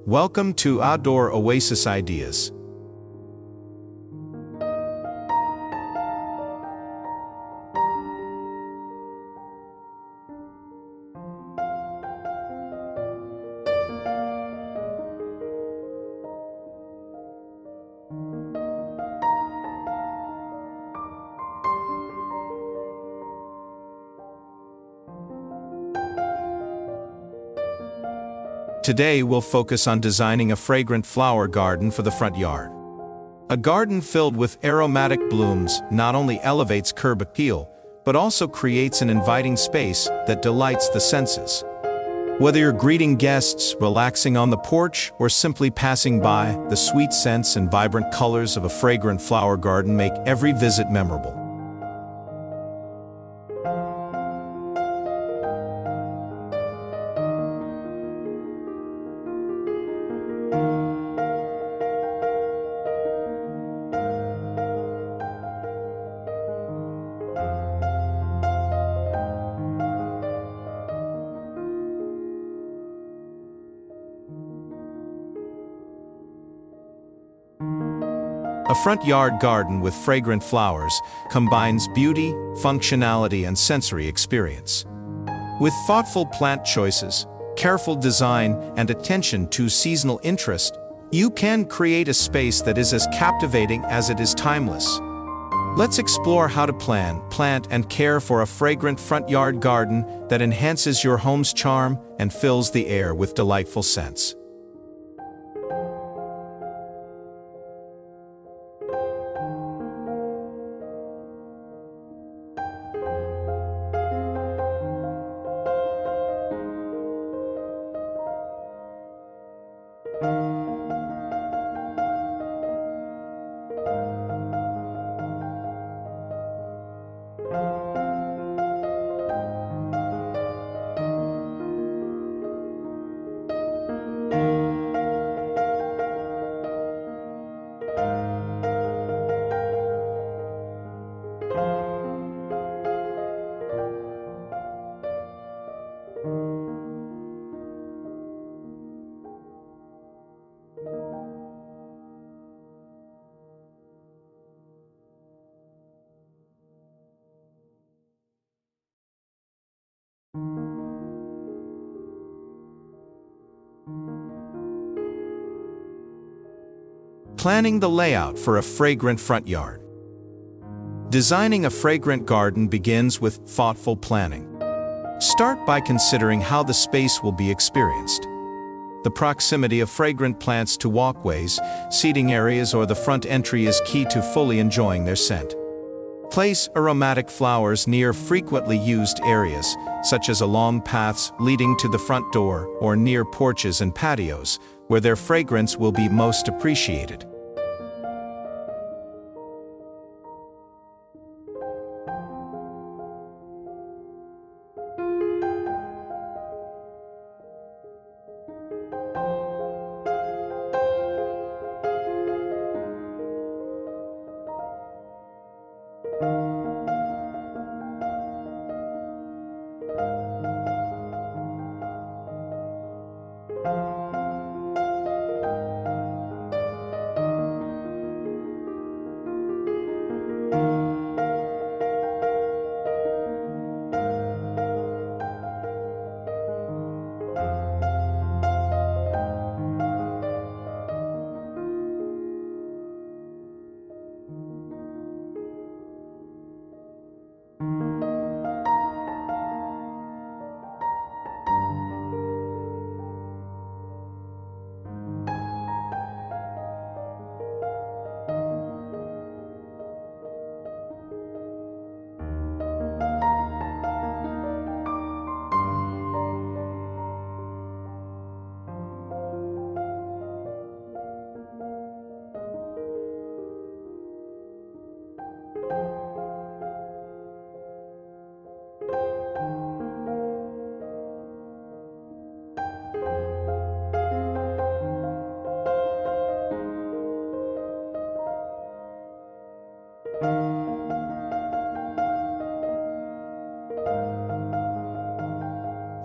Welcome to Outdoor Oasis Ideas. Today we'll focus on designing a fragrant flower garden for the front yard. A garden filled with aromatic blooms not only elevates curb appeal, but also creates an inviting space that delights the senses. Whether you're greeting guests, relaxing on the porch, or simply passing by, the sweet scents and vibrant colors of a fragrant flower garden make every visit memorable. A front yard garden with fragrant flowers combines beauty, functionality, and sensory experience. With thoughtful plant choices, careful design, and attention to seasonal interest, you can create a space that is as captivating as it is timeless. Let's explore how to plan, plant, and care for a fragrant front yard garden that enhances your home's charm and fills the air with delightful scents. Planning the layout for a fragrant front yard. Designing a fragrant garden begins with thoughtful planning. Start by considering how the space will be experienced. The proximity of fragrant plants to walkways, seating areas, or the front entry is key to fully enjoying their scent. Place aromatic flowers near frequently used areas, such as along paths leading to the front door or near porches and patios, where their fragrance will be most appreciated.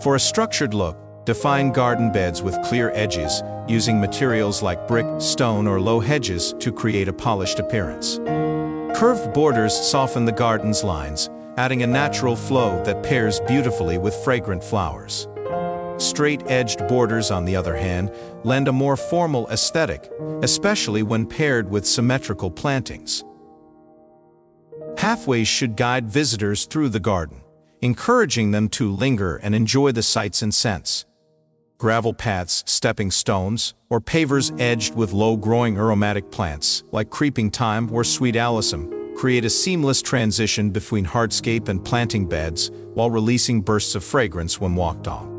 For a structured look, Define garden beds with clear edges, using materials like brick, stone, or low hedges to create a polished appearance. Curved borders soften the garden's lines, adding a natural flow that pairs beautifully with fragrant flowers. Straight-edged borders, on the other hand, lend a more formal aesthetic, especially when paired with symmetrical plantings. Pathways should guide visitors through the garden, encouraging them to linger and enjoy the sights and scents. Gravel paths, stepping stones, or pavers edged with low-growing aromatic plants like creeping thyme or sweet alyssum create a seamless transition between hardscape and planting beds while releasing bursts of fragrance when walked on.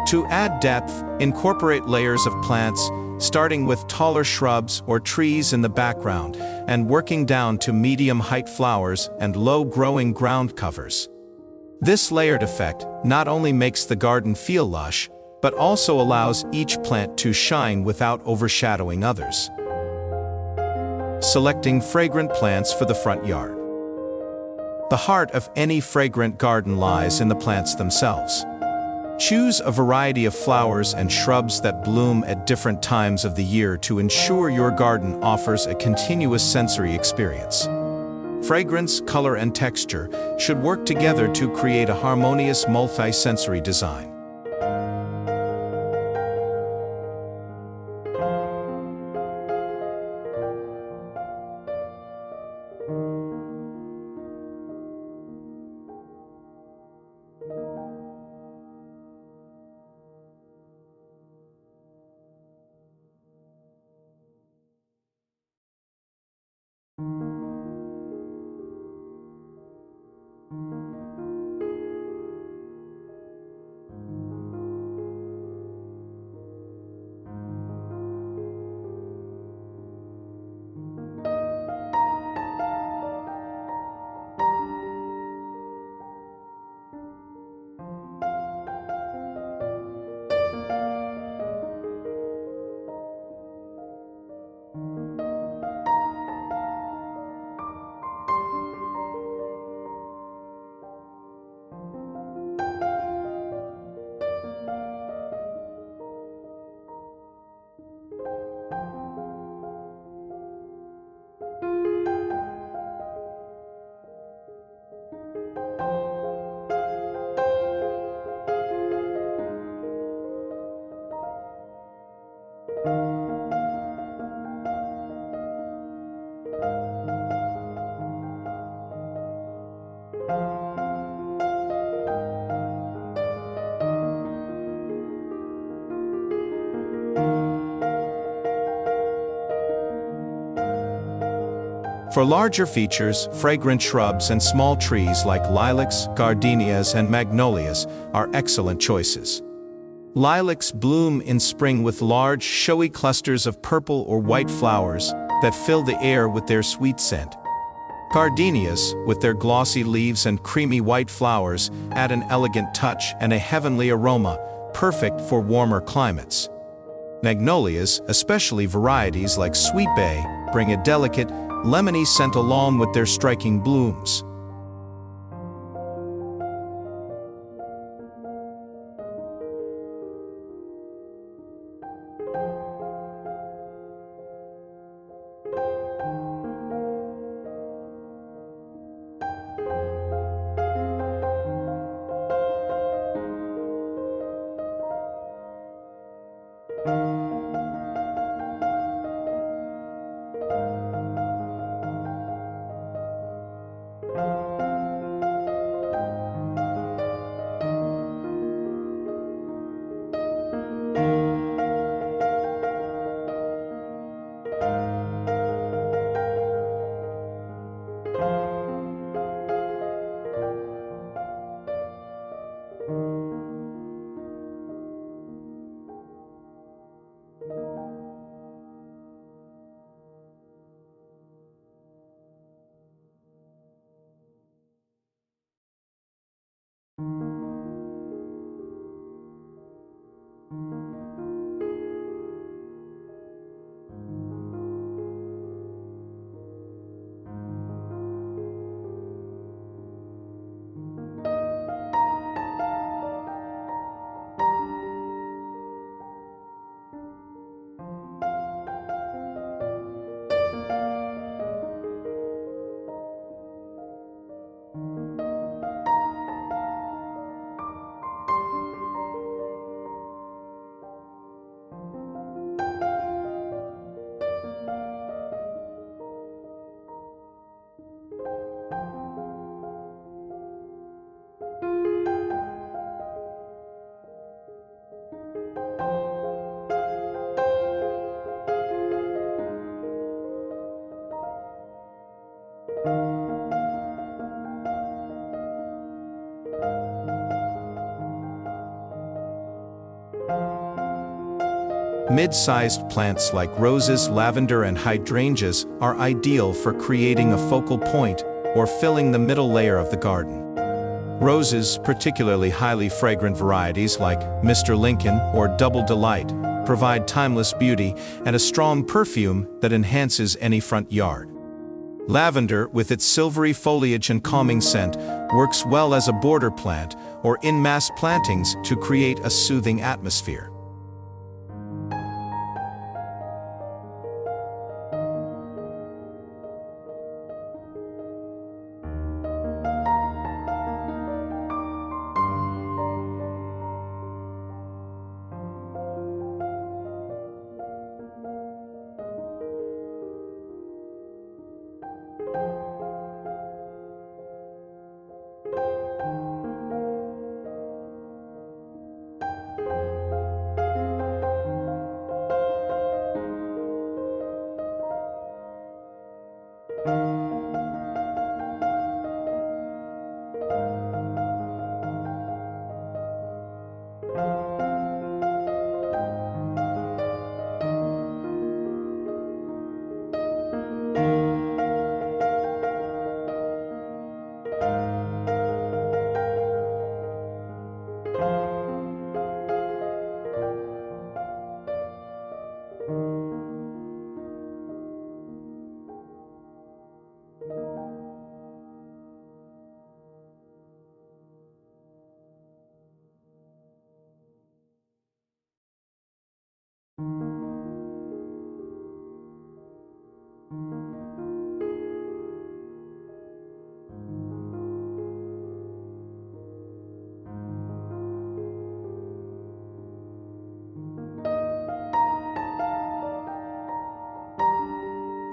To add depth, incorporate layers of plants, starting with taller shrubs or trees in the background and working down to medium-height flowers and low-growing ground covers. This layered effect not only makes the garden feel lush, but also allows each plant to shine without overshadowing others. Selecting fragrant plants for the front yard. The heart of any fragrant garden lies in the plants themselves. Choose a variety of flowers and shrubs that bloom at different times of the year to ensure your garden offers a continuous sensory experience. Fragrance, color, and texture should work together to create a harmonious multi-sensory design. For larger features, fragrant shrubs and small trees like lilacs, gardenias, and magnolias are excellent choices. Lilacs bloom in spring with large, showy clusters of purple or white flowers that fill the air with their sweet scent. Gardenias, with their glossy leaves and creamy white flowers, add an elegant touch and a heavenly aroma, perfect for warmer climates. Magnolias, especially varieties like Sweet Bay, bring a delicate, lemony scent along with their striking blooms. Mid-sized plants like roses, lavender, and hydrangeas are ideal for creating a focal point or filling the middle layer of the garden. Roses, particularly highly fragrant varieties like Mr. Lincoln or Double Delight, provide timeless beauty and a strong perfume that enhances any front yard. Lavender, with its silvery foliage and calming scent, works well as a border plant or in mass plantings to create a soothing atmosphere.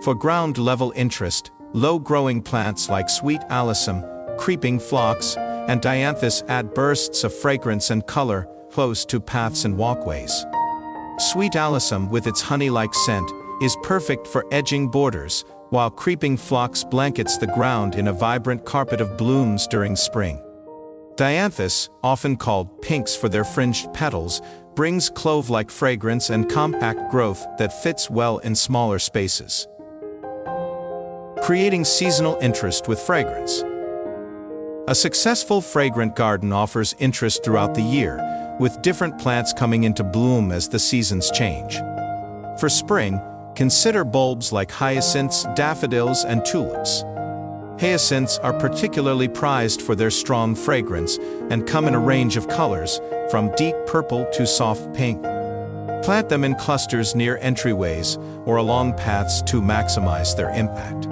For ground-level interest, low-growing plants like sweet alyssum, creeping phlox, and dianthus add bursts of fragrance and color close to paths and walkways. Sweet alyssum, with its honey-like scent, is perfect for edging borders, while creeping phlox blankets the ground in a vibrant carpet of blooms during spring. Dianthus, often called pinks for their fringed petals, brings clove-like fragrance and compact growth that fits well in smaller spaces. creating seasonal interest with fragrance. A successful fragrant garden offers interest throughout the year, with different plants coming into bloom as the seasons change. For spring, consider bulbs like hyacinths, daffodils, and tulips. Hyacinths are particularly prized for their strong fragrance and come in a range of colors, from deep purple to soft pink. Plant them in clusters near entryways or along paths to maximize their impact.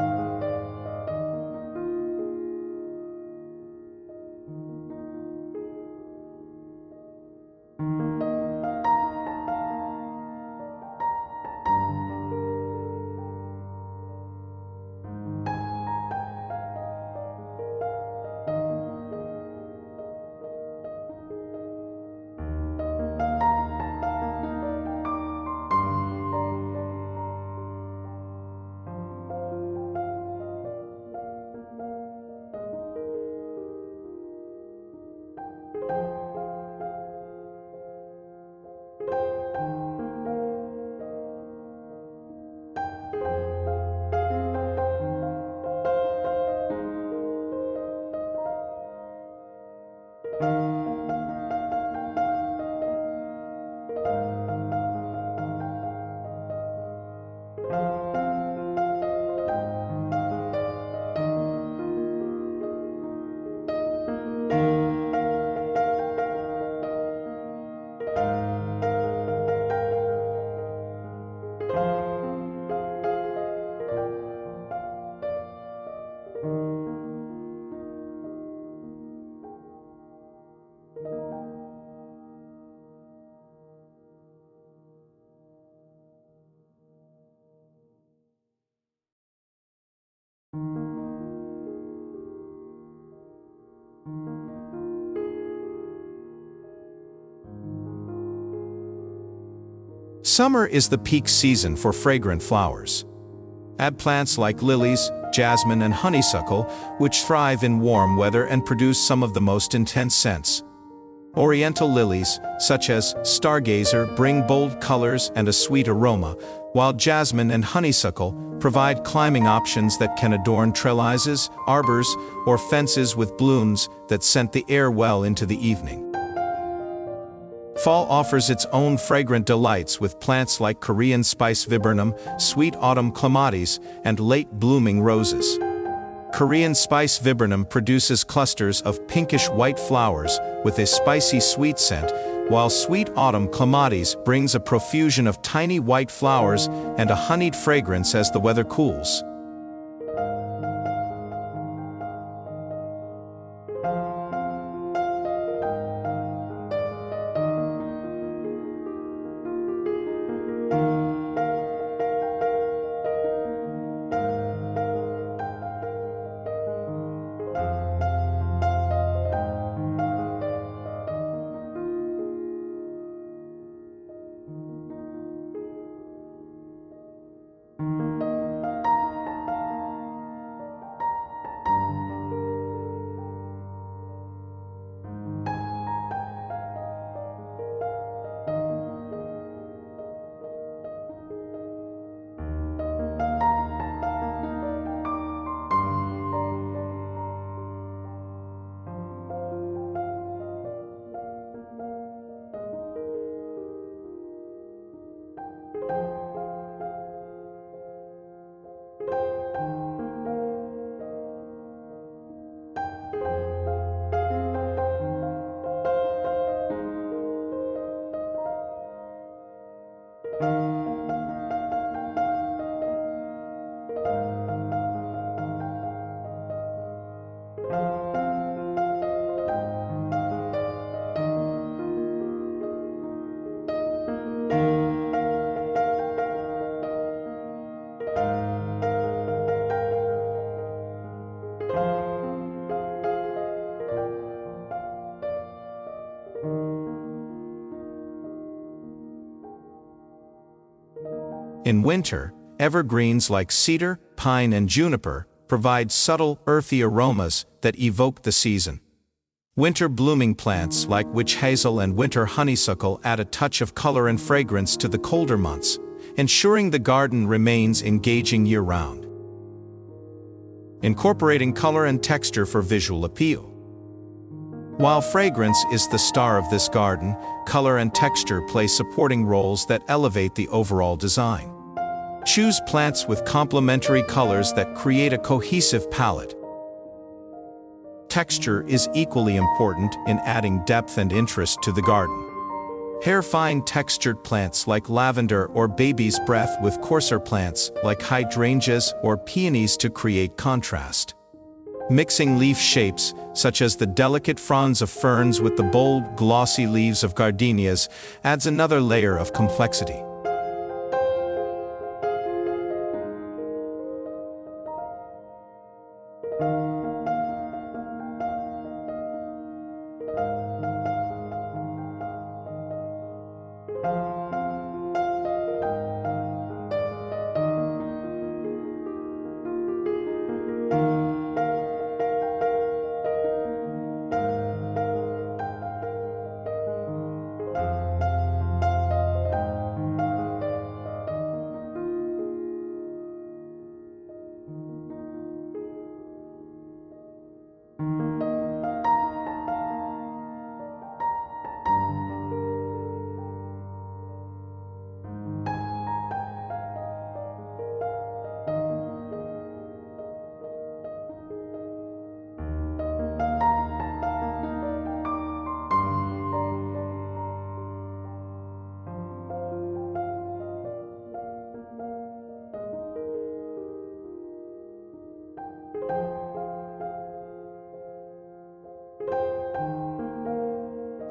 Summer is the peak season for fragrant flowers. Add plants like lilies, jasmine, and honeysuckle, which thrive in warm weather and produce some of the most intense scents. Oriental lilies, such as stargazer, bring bold colors and a sweet aroma, while jasmine and honeysuckle provide climbing options that can adorn trellises, arbors, or fences with blooms that scent the air well into the evening. Fall offers its own fragrant delights with plants like Korean spice viburnum, sweet autumn clematis, and late-blooming roses. Korean spice viburnum produces clusters of pinkish-white flowers with a spicy sweet scent, while sweet autumn clematis brings a profusion of tiny white flowers and a honeyed fragrance as the weather cools. In winter, evergreens like cedar, pine, and juniper provide subtle, earthy aromas that evoke the season. Winter blooming plants like witch hazel and winter honeysuckle add a touch of color and fragrance to the colder months, ensuring the garden remains engaging year-round. incorporating color and texture for visual appeal. While fragrance is the star of this garden, color and texture play supporting roles that elevate the overall design. Choose plants with complementary colors that create a cohesive palette. Texture is equally important in adding depth and interest to the garden. Pair fine textured plants like lavender or baby's breath with coarser plants like hydrangeas or peonies to create contrast. Mixing leaf shapes, such as the delicate fronds of ferns with the bold, glossy leaves of gardenias, adds another layer of complexity.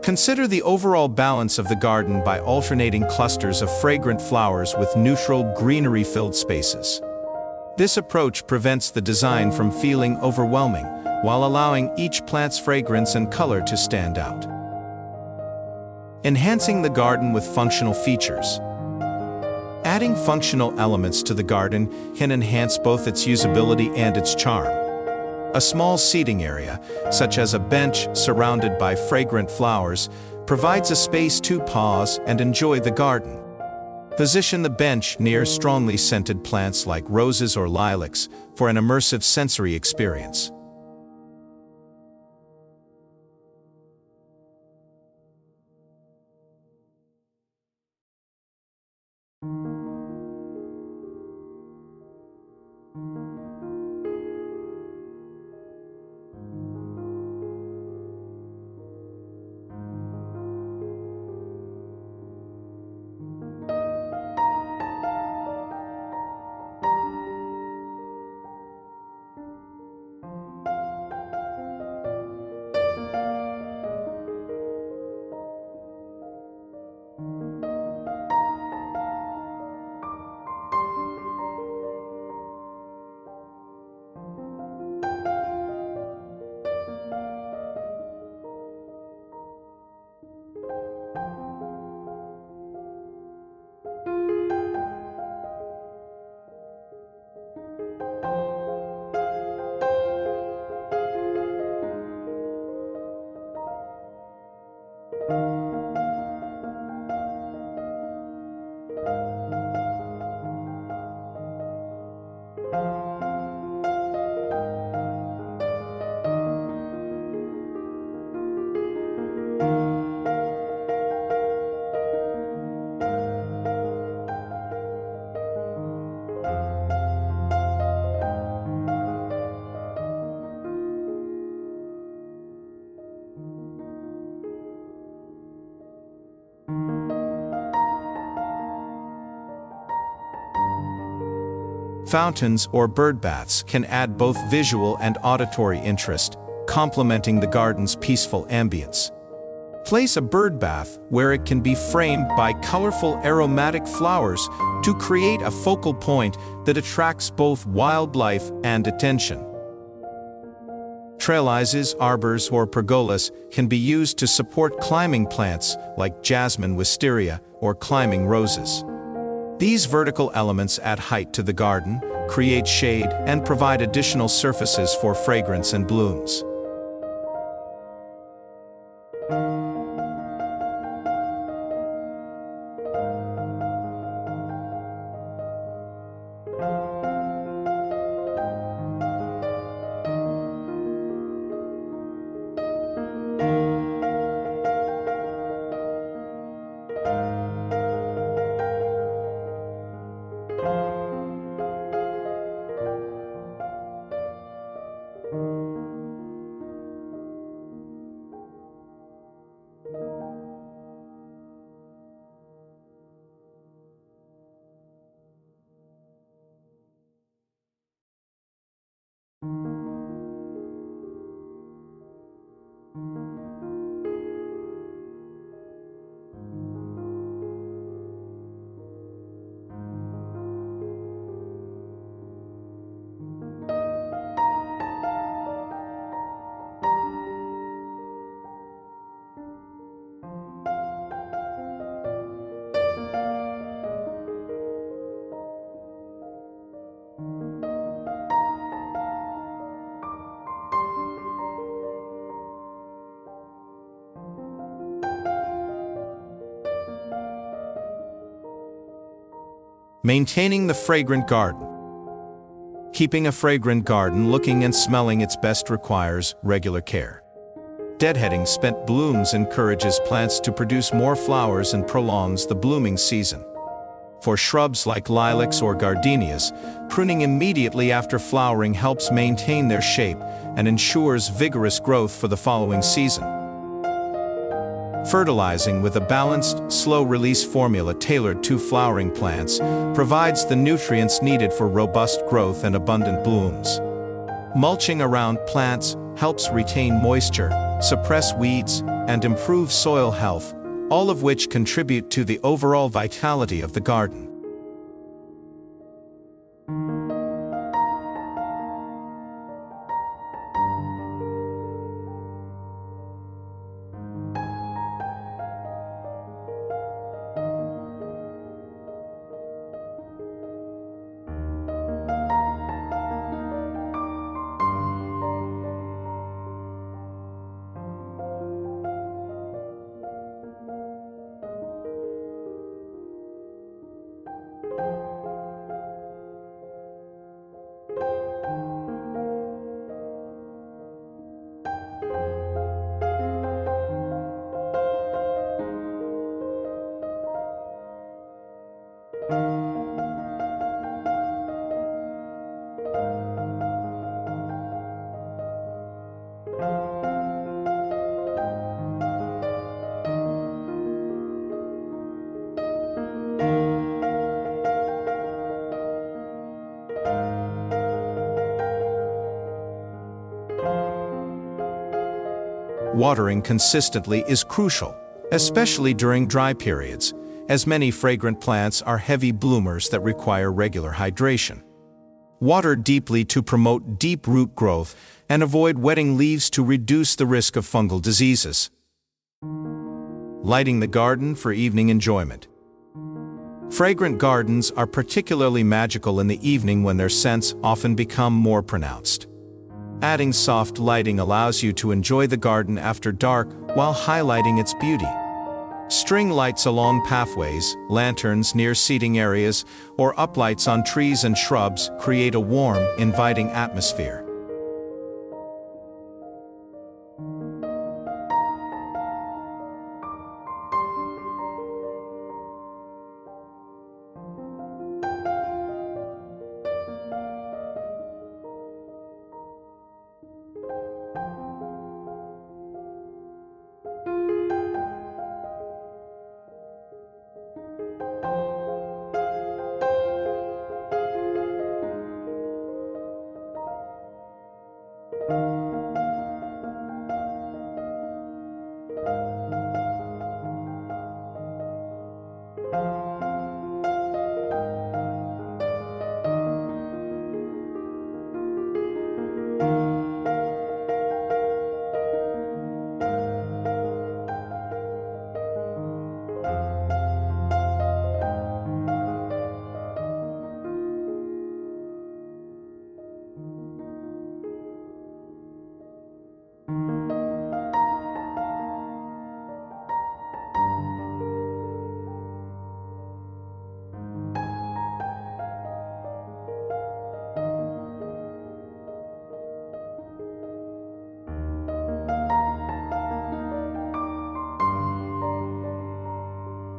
Consider the overall balance of the garden by alternating clusters of fragrant flowers with neutral, greenery-filled spaces. This approach prevents the design from feeling overwhelming, while allowing each plant's fragrance and color to stand out. Enhancing the garden with functional features. Adding functional elements to the garden can enhance both its usability and its charm. A small seating area, such as a bench surrounded by fragrant flowers, provides a space to pause and enjoy the garden. Position the bench near strongly scented plants like roses or lilacs for an immersive sensory experience. Fountains or bird baths can add both visual and auditory interest, complementing the garden's peaceful ambience. Place a bird bath where it can be framed by colorful aromatic flowers to create a focal point that attracts both wildlife and attention. Trellises, arbors, or pergolas can be used to support climbing plants like jasmine wisteria or climbing roses. These vertical elements add height to the garden, create shade, and provide additional surfaces for fragrance and blooms. Maintaining the fragrant garden. Keeping a fragrant garden looking and smelling its best requires regular care. Deadheading spent blooms encourages plants to produce more flowers and prolongs the blooming season. For shrubs like lilacs or gardenias, pruning immediately after flowering helps maintain their shape and ensures vigorous growth for the following season. Fertilizing with a balanced, slow-release formula tailored to flowering plants provides the nutrients needed for robust growth and abundant blooms. Mulching around plants helps retain moisture, suppress weeds, and improve soil health, all of which contribute to the overall vitality of the garden. Watering consistently is crucial, especially during dry periods, as many fragrant plants are heavy bloomers that require regular hydration. Water deeply to promote deep root growth and avoid wetting leaves to reduce the risk of fungal diseases. Lighting the garden for evening enjoyment. Fragrant gardens are particularly magical in the evening when their scents often become more pronounced. Adding soft lighting allows you to enjoy the garden after dark while highlighting its beauty. String lights along pathways, lanterns near seating areas, or uplights on trees and shrubs create a warm, inviting atmosphere.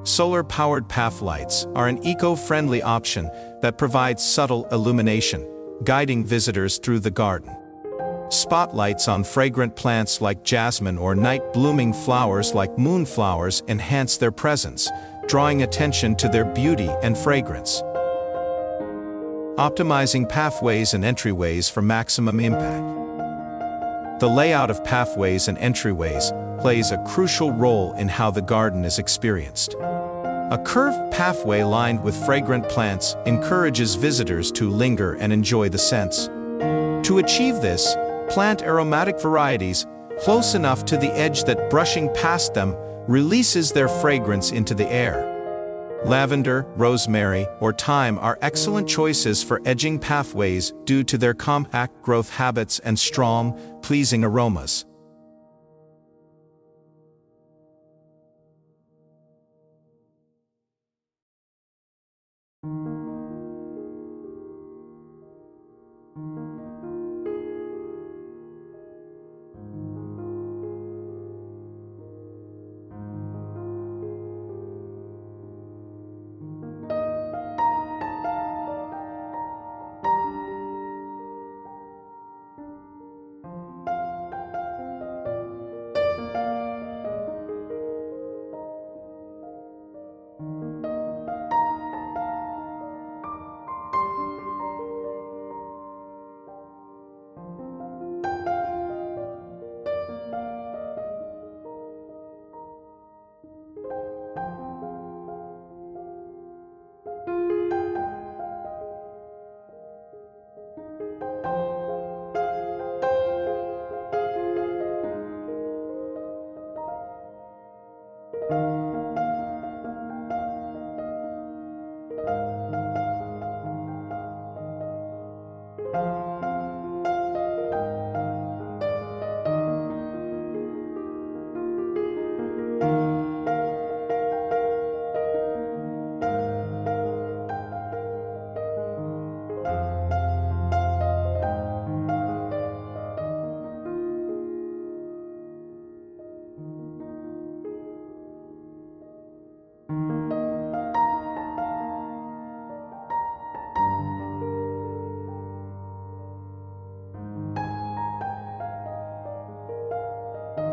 Solar-powered path lights are an eco-friendly option that provides subtle illumination, guiding visitors through the garden. Spotlights on fragrant plants like jasmine or night-blooming flowers like moonflowers enhance their presence, drawing attention to their beauty and fragrance. Optimizing pathways and entryways for maximum impact. The layout of pathways and entryways plays a crucial role in how the garden is experienced. A curved pathway lined with fragrant plants encourages visitors to linger and enjoy the scents. To achieve this, plant aromatic varieties close enough to the edge that brushing past them releases their fragrance into the air. Lavender, rosemary, or thyme are excellent choices for edging pathways due to their compact growth habits and strong, pleasing aromas.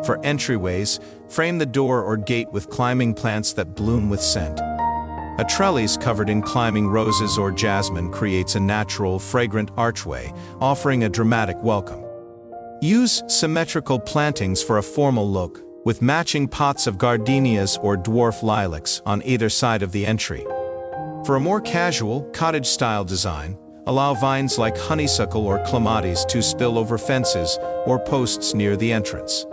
For entryways, frame the door or gate with climbing plants that bloom with scent. A trellis covered in climbing roses or jasmine creates a natural, fragrant archway, offering a dramatic welcome. Use symmetrical plantings for a formal look, with matching pots of gardenias or dwarf lilacs on either side of the entry. For a more casual, cottage-style design, allow vines like honeysuckle or clematis to spill over fences or posts near the entrance.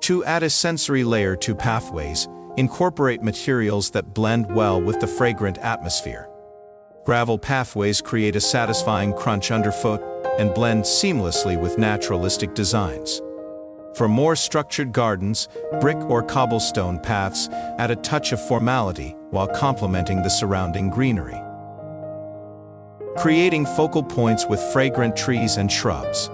To add a sensory layer to pathways, incorporate materials that blend well with the fragrant atmosphere. Gravel pathways create a satisfying crunch underfoot and blend seamlessly with naturalistic designs. For more structured gardens, brick or cobblestone paths add a touch of formality while complementing the surrounding greenery. Creating focal points with fragrant trees and shrubs.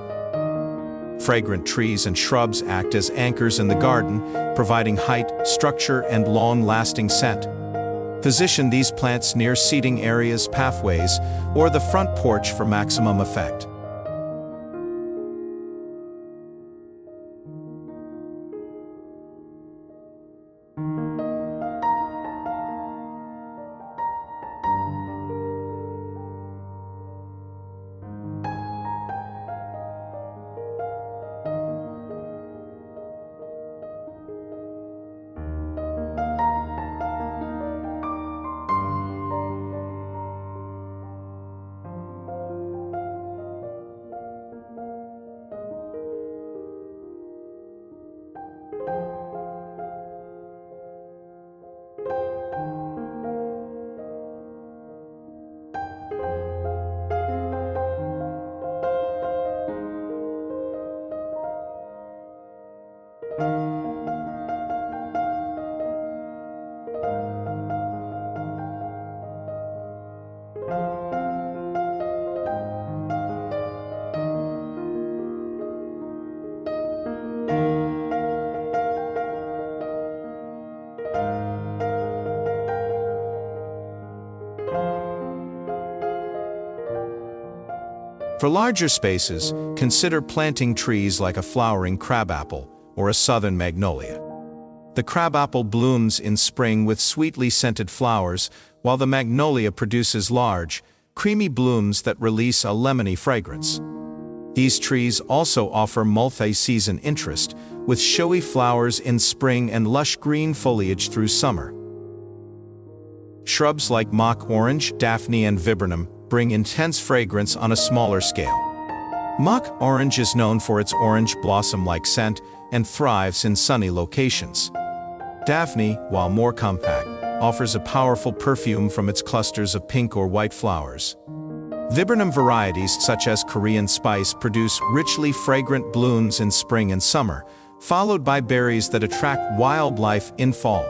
Fragrant trees and shrubs act as anchors in the garden, providing height, structure, and long-lasting scent. Position these plants near seating areas, pathways, or the front porch for maximum effect. For larger spaces, consider planting trees like a flowering crabapple or a southern magnolia. The crabapple blooms in spring with sweetly scented flowers, while the magnolia produces large, creamy blooms that release a lemony fragrance. These trees also offer multi-season interest, with showy flowers in spring and lush green foliage through summer. Shrubs like mock orange, daphne, and viburnum bring intense fragrance on a smaller scale. Mock orange is known for its orange blossom-like scent and thrives in sunny locations. Daphne, while more compact, offers a powerful perfume from its clusters of pink or white flowers. Viburnum varieties such as Korean spice produce richly fragrant blooms in spring and summer, followed by berries that attract wildlife in fall.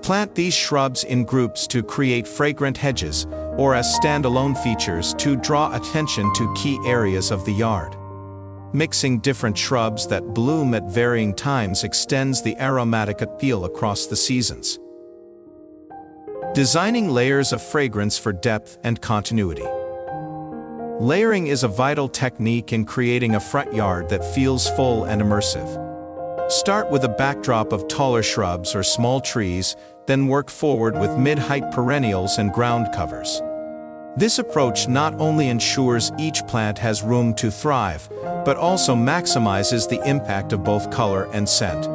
Plant these shrubs in groups to create fragrant hedges, or as standalone features to draw attention to key areas of the yard. Mixing different shrubs that bloom at varying times extends the aromatic appeal across the seasons. Designing layers of fragrance for depth and continuity. Layering is a vital technique in creating a front yard that feels full and immersive. Start with a backdrop of taller shrubs or small trees, then work forward with mid-height perennials and ground covers. This approach not only ensures each plant has room to thrive, but also maximizes the impact of both color and scent.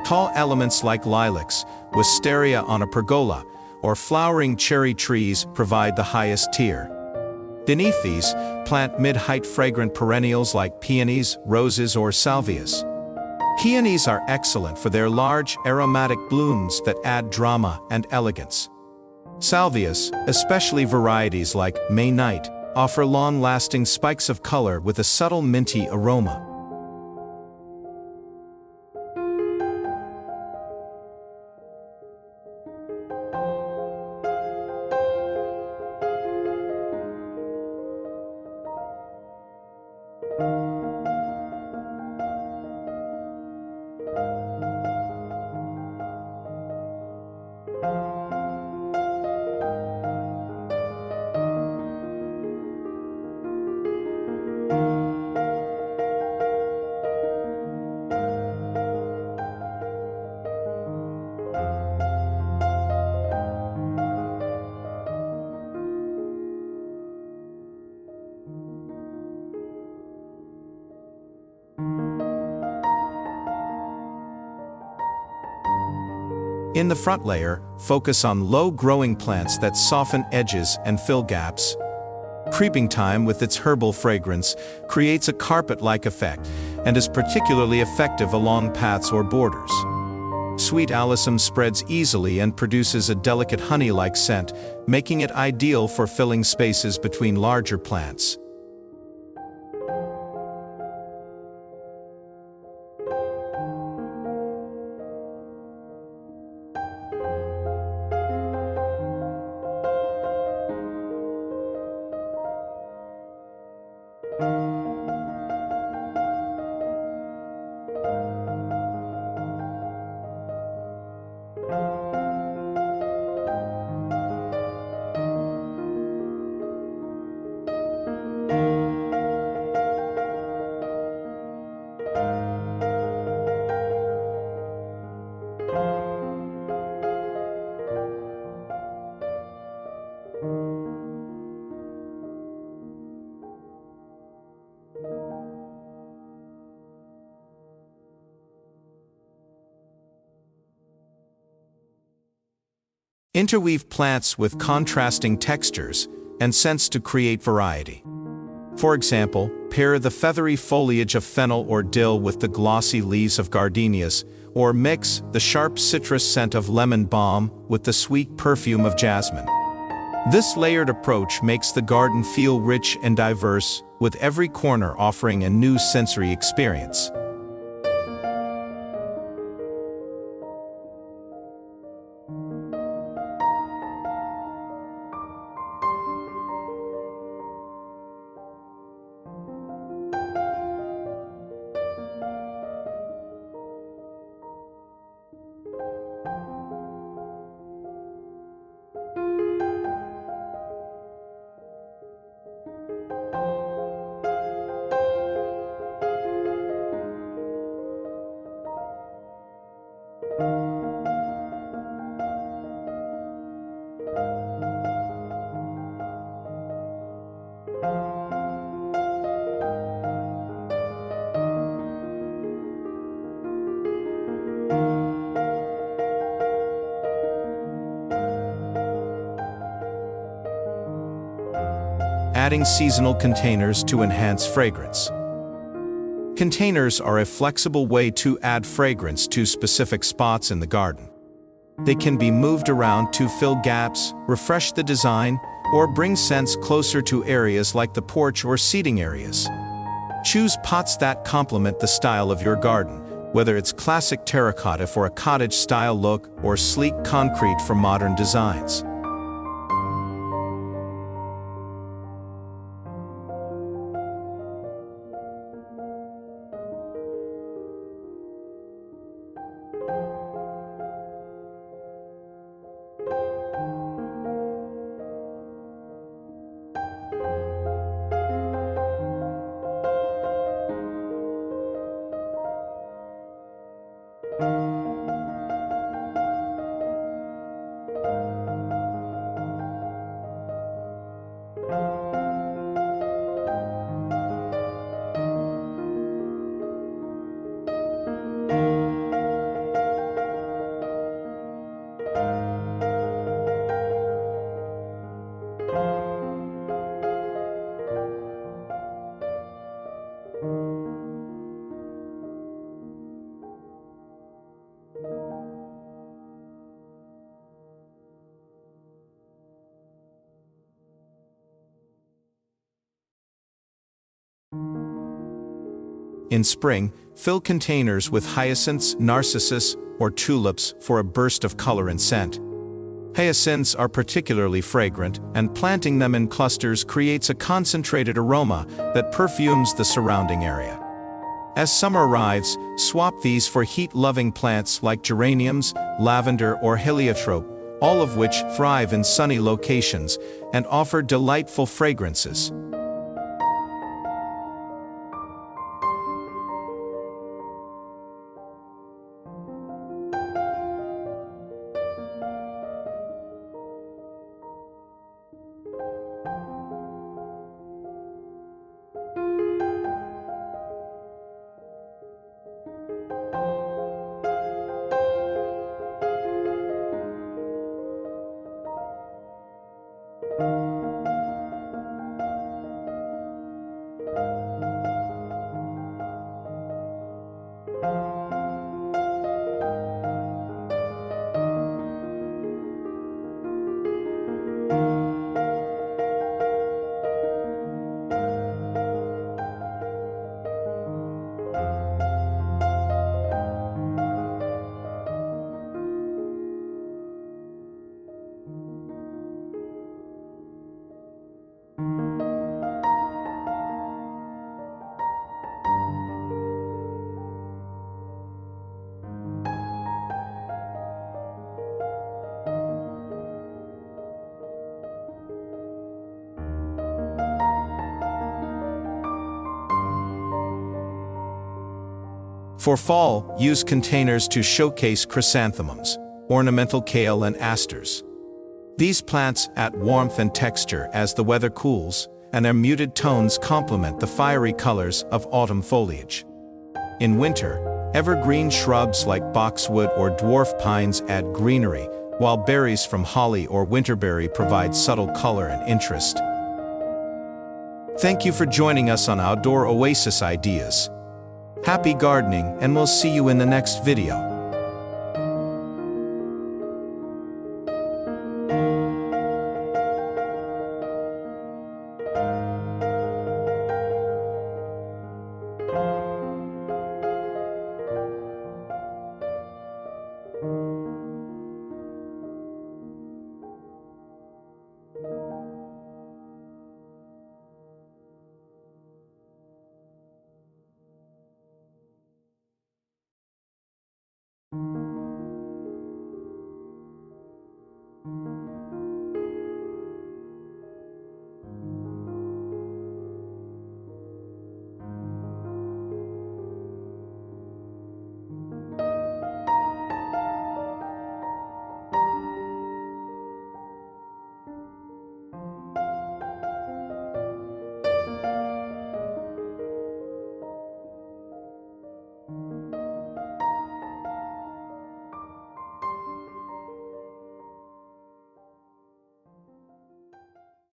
Tall elements like lilacs, wisteria on a pergola, or flowering cherry trees provide the highest tier. Beneath these, plant mid-height fragrant perennials like peonies, roses, or salvias. Peonies are excellent for their large, aromatic blooms that add drama and elegance. Salvias, especially varieties like May Night, offer long-lasting spikes of color with a subtle minty aroma. In the front layer, focus on low-growing plants that soften edges and fill gaps. Creeping thyme, with its herbal fragrance, creates a carpet-like effect and is particularly effective along paths or borders. Sweet alyssum spreads easily and produces a delicate honey-like scent, making it ideal for filling spaces between larger plants. Interweave plants with contrasting textures and scents to create variety. For example, pair the feathery foliage of fennel or dill with the glossy leaves of gardenias, or mix the sharp citrus scent of lemon balm with the sweet perfume of jasmine. This layered approach makes the garden feel rich and diverse, with every corner offering a new sensory experience. adding seasonal containers to enhance fragrance. Containers are a flexible way to add fragrance to specific spots in the garden. They can be moved around to fill gaps, refresh the design, or bring scents closer to areas like the porch or seating areas. Choose pots that complement the style of your garden, whether it's classic terracotta for a cottage-style look or sleek concrete for modern designs. In spring, fill containers with hyacinths, narcissus, or tulips for a burst of color and scent. Hyacinths are particularly fragrant, and planting them in clusters creates a concentrated aroma that perfumes the surrounding area. As summer arrives, swap these for heat-loving plants like geraniums, lavender, or heliotrope, all of which thrive in sunny locations and offer delightful fragrances. For fall, use containers to showcase chrysanthemums, ornamental kale, and asters. These plants add warmth and texture as the weather cools, and their muted tones complement the fiery colors of autumn foliage. In winter, evergreen shrubs like boxwood or dwarf pines add greenery, while berries from holly or winterberry provide subtle color and interest. Thank you for joining us on Outdoor Oasis Ideas. Happy gardening, and we'll see you in the next video.